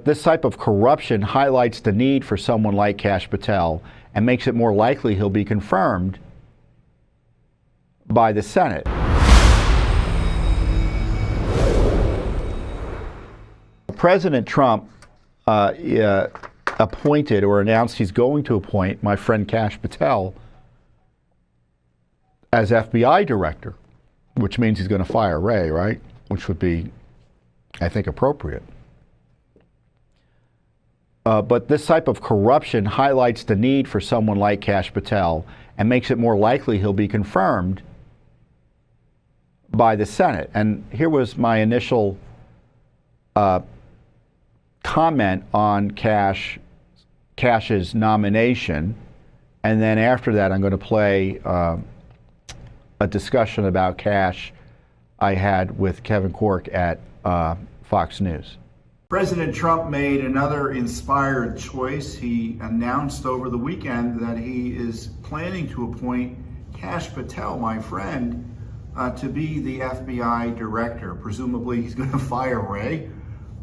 this type of corruption highlights the need for someone like Kash Patel and makes it more likely he'll be confirmed by the Senate. President Trump appointed or announced he's going to appoint my friend Kash Patel as FBI director, which means he's going to fire Wray, right? Which would be, I think, appropriate. But this type of corruption highlights the need for someone like Kash Patel and makes it more likely he'll be confirmed by the Senate. And here was my initial comment on Kash's nomination. And then after that, I'm going to play a discussion about Kash I had with Kevin Corke at Fox News. President Trump made another inspired choice. He announced over the weekend that he is planning to appoint Kash Patel, my friend, to be the FBI director. Presumably he's going to fire Wray,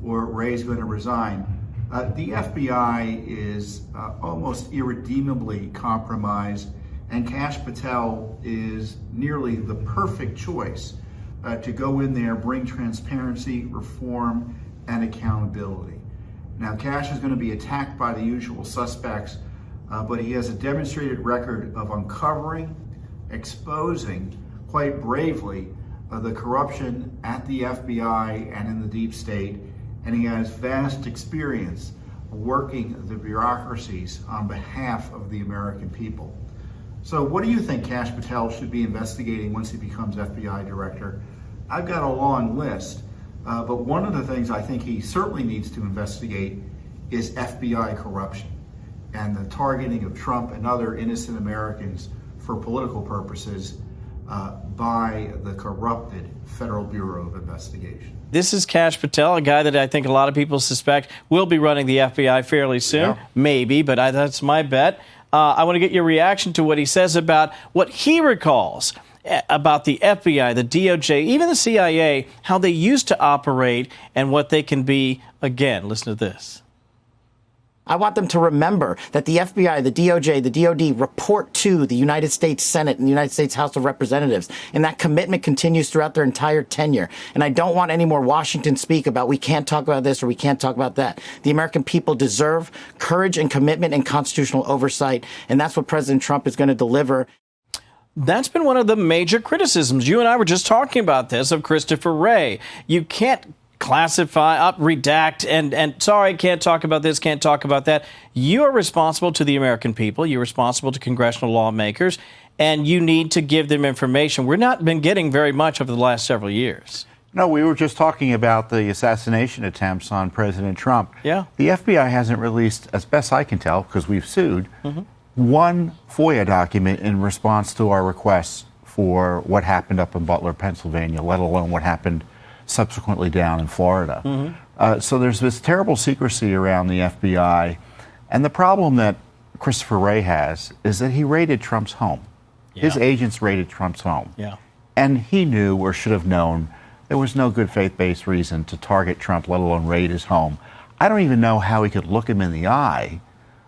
or Wray's going to resign. The FBI is almost irredeemably compromised, and Kash Patel is nearly the perfect choice to go in there, bring transparency, reform, and accountability. Now, Kash is going to be attacked by the usual suspects, but he has a demonstrated record of uncovering, exposing, quite bravely, the corruption at the FBI and in the deep state, and he has vast experience working the bureaucracies on behalf of the American people. So what do you think Kash Patel should be investigating once he becomes FBI director? I've got a long list. But one of the things I think he certainly needs to investigate is FBI corruption and the targeting of Trump and other innocent Americans for political purposes by the corrupted Federal Bureau of Investigation. This is Kash Patel, a guy that I think a lot of people suspect will be running the FBI fairly soon. Yeah. Maybe, but that's my bet. I want to get your reaction to what he says about what he recalls about the FBI, the DOJ, even the CIA, how they used to operate and what they can be again. Listen to this. I want them to remember that the FBI, the DOJ, the DOD report to the United States Senate and the United States House of Representatives. And that commitment continues throughout their entire tenure. And I don't want any more Washington speak about we can't talk about this or we can't talk about that. The American people deserve courage and commitment and constitutional oversight. And that's what President Trump is going to deliver. That's been one of the major criticisms. You and I were just talking about this of Christopher Wray. You can't classify, redact, and sorry, can't talk about this, can't talk about that. You are responsible to the American people. You're responsible to congressional lawmakers, and you need to give them information. We've not been getting very much over the last several years. No, we were just talking about the assassination attempts on President Trump. Yeah. The FBI hasn't released, as best I can tell, because we've sued, one FOIA document in response to our requests for what happened up in Butler, Pennsylvania, let alone what happened subsequently down in Florida. So there's this terrible secrecy around the FBI. And the problem that Christopher Wray has is that he raided Trump's home. Yeah. His agents raided Trump's home. Yeah. And he knew or should have known there was no good faith-based reason to target Trump, let alone raid his home. I don't even know how he could look him in the eye,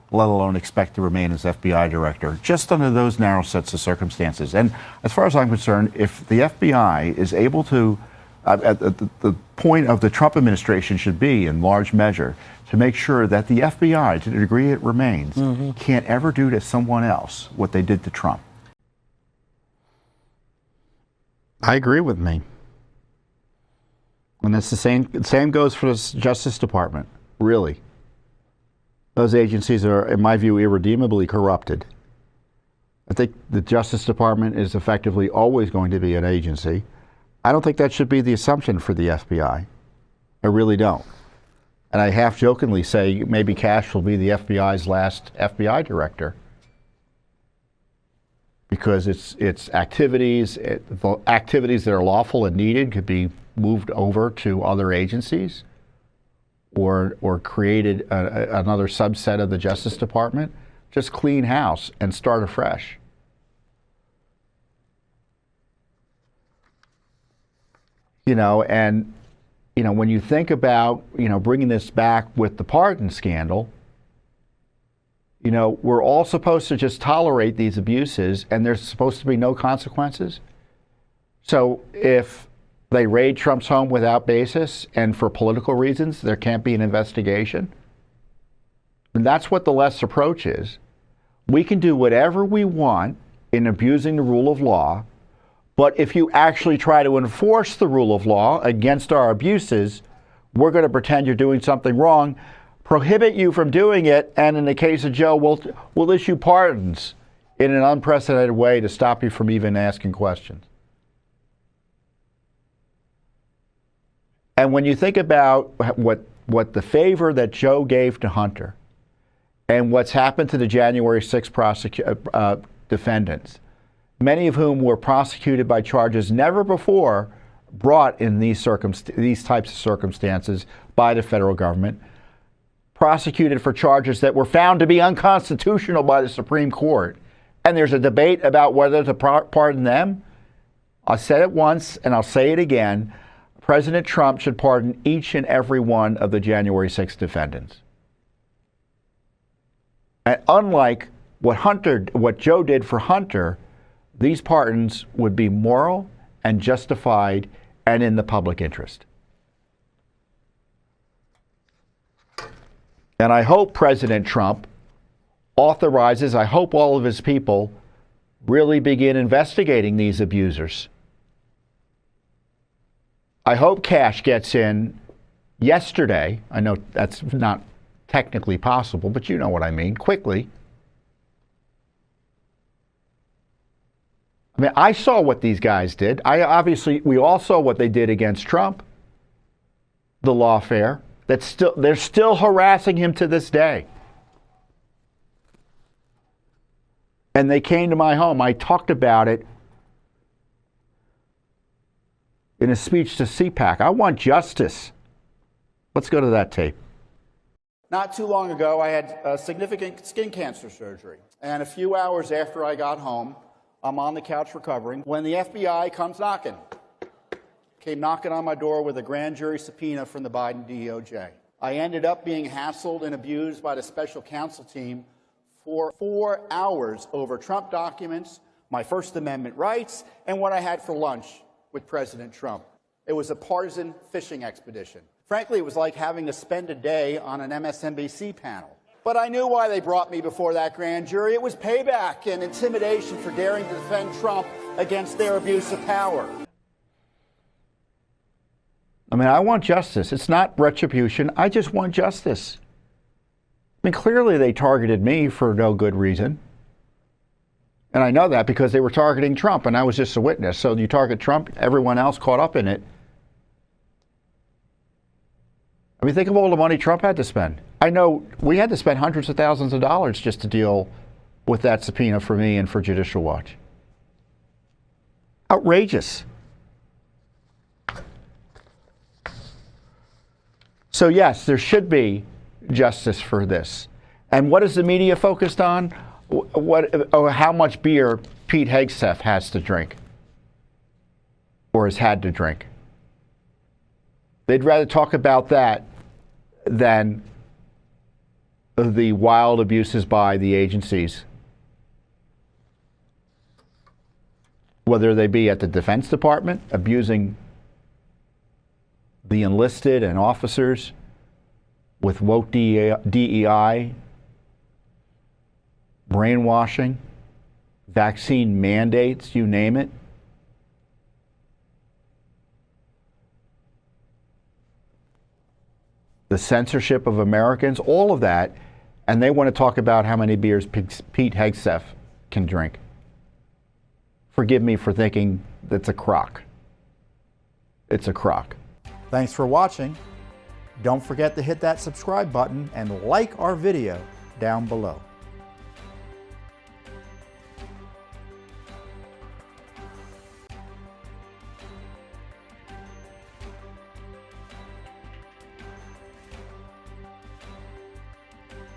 let alone expect to remain as FBI director, just under those narrow sets of circumstances. And as far as I'm concerned, if the FBI is able to, the point of the Trump administration should be, in large measure, to make sure that the FBI, to the degree it remains, can't ever do to someone else what they did to Trump. I agree with me. And it's the same goes for the Justice Department, really. Those agencies are, in my view, irredeemably corrupted. I think the Justice Department is effectively always going to be an agency. I don't think that should be the assumption for the FBI. I really don't. And I half-jokingly say maybe Kash will be the FBI's last FBI director, because its activities, the activities that are lawful and needed could be moved over to other agencies, or created another subset of the Justice Department. Just clean house and start afresh. You know, and when you think about, bringing this back with the pardon scandal, we're all supposed to just tolerate these abuses and there's supposed to be no consequences. So if they raid Trump's home without basis and for political reasons, there can't be an investigation. And that's what the less approach is. We can do whatever we want in abusing the rule of law, but if you actually try to enforce the rule of law against our abuses, we're going to pretend you're doing something wrong, prohibit you from doing it, and in the case of Joe, we'll issue pardons in an unprecedented way to stop you from even asking questions. And when you think about what the favor that Joe gave to Hunter and what's happened to the January 6th defendants, many of whom were prosecuted by charges never before brought in these types of circumstances by the federal government, prosecuted for charges that were found to be unconstitutional by the Supreme Court, and there's a debate about whether to pardon them. I said it once and I'll say it again. President Trump should pardon each and every one of the January 6th defendants. And unlike what Joe did for Hunter, these pardons would be moral and justified and in the public interest. And I hope President Trump authorizes, I hope all of his people really begin investigating these abusers. I hope Kash gets in yesterday. I know that's not technically possible, but you know what I mean, quickly. I mean, I saw what these guys did. We all saw what they did against Trump, the lawfare. They're still harassing him to this day. And they came to my home. I talked about it in a speech to CPAC. I want justice. Let's go to that tape. Not too long ago, I had a significant skin cancer surgery. And a few hours after I got home, I'm on the couch recovering when the FBI came knocking on my door with a grand jury subpoena from the Biden DOJ. I ended up being hassled and abused by the special counsel team for 4 hours over Trump documents, my First Amendment rights, and what I had for lunch with President Trump. It was a partisan fishing expedition. Frankly, it was like having to spend a day on an MSNBC panel. But I knew why they brought me before that grand jury. It was payback and intimidation for daring to defend Trump against their abuse of power. I mean, I want justice. It's not retribution. I just want justice. I mean, clearly they targeted me for no good reason. And I know that because they were targeting Trump, and I was just a witness. So you target Trump, everyone else caught up in it. I mean, think of all the money Trump had to spend. I know we had to spend hundreds of thousands of dollars just to deal with that subpoena for me and for Judicial Watch. Outrageous. So yes, there should be justice for this. And what is the media focused on? How much beer Pete Hegseth has to drink or has had to drink. They'd rather talk about that than the wild abuses by the agencies, whether they be at the Defense Department, abusing the enlisted and officers with woke DEI, brainwashing, vaccine mandates, you name it. The censorship of Americans, all of that, and they want to talk about how many beers Pete Hegseth can drink. Forgive me for thinking that's a crock. It's a crock. Thanks for watching. Don't forget to hit that subscribe button and like our video down below.